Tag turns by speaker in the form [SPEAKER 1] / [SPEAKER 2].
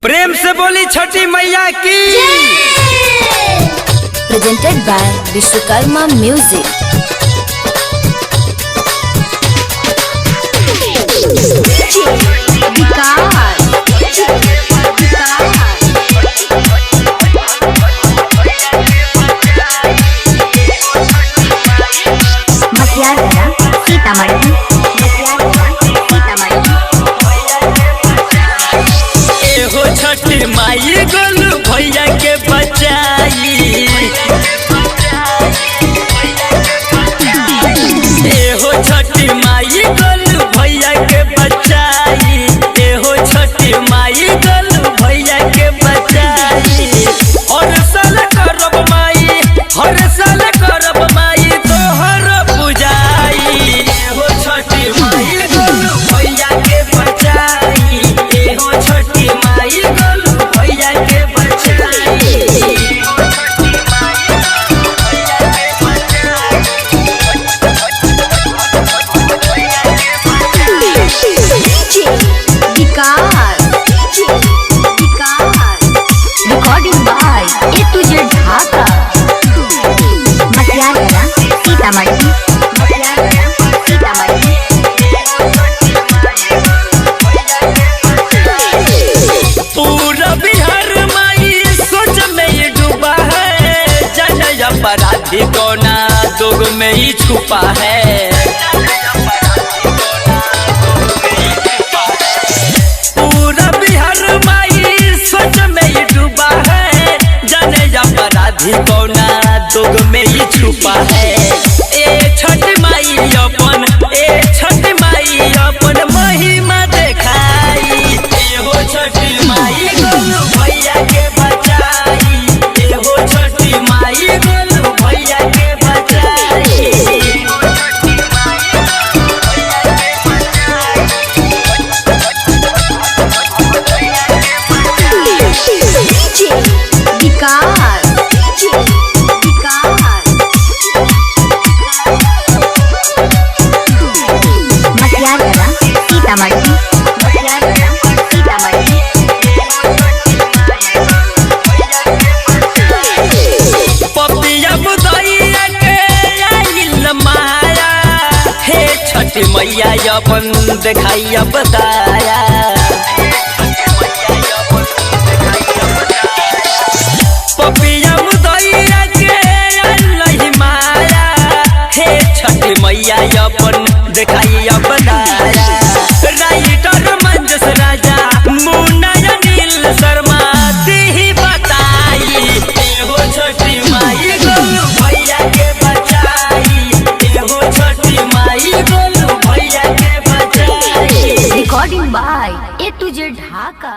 [SPEAKER 1] प्रेम से बोली छठी मैया की।
[SPEAKER 2] Presented by Vishwakarma music.
[SPEAKER 1] Chhathi Mai Golu भैया के बचाई, एहो छठी माई गोलू भैया के बचाई, एहो छठी माई गोलू भैया के बचाई। हर साल करब माई, हर साल करब माई तोहर पूजाई, एहो छठी माई गोलू भैया के बचाई, एहो छठी माई गोलू भैया के बचाई।
[SPEAKER 2] Recording by A to Z Dhaka. Sitamarhi
[SPEAKER 1] पूरा बिहार माई सोच में ये डूबा है, जन अपराधी कोना दुग में ही छुपा है। पूरा बिहार माई सोच में ये डूबा है, जन अपराधी कोना दुग में ही छुपा है। ए छठ माई अपन, ए छठ माई अपन महिमा देखाई, एहो छठी माई गोलू भैया के बचाई, एहो छठी माई गोलू भैया के बचाई। पपिया बुदैया के आइल माया, हे छठी मैया अपन देखाइया बताया। पपिया बुदैया के आइल माया, हे छठी मैया अपन देखाइया बताया। राइटर मंजस राजा मुन्ना नील शर्मा दी बताई, एहो छठी माई गोलू भैया के बचाई, एहो छठी माई गोलू भैया के बचाई।
[SPEAKER 2] Recording by A to Z Dhaka.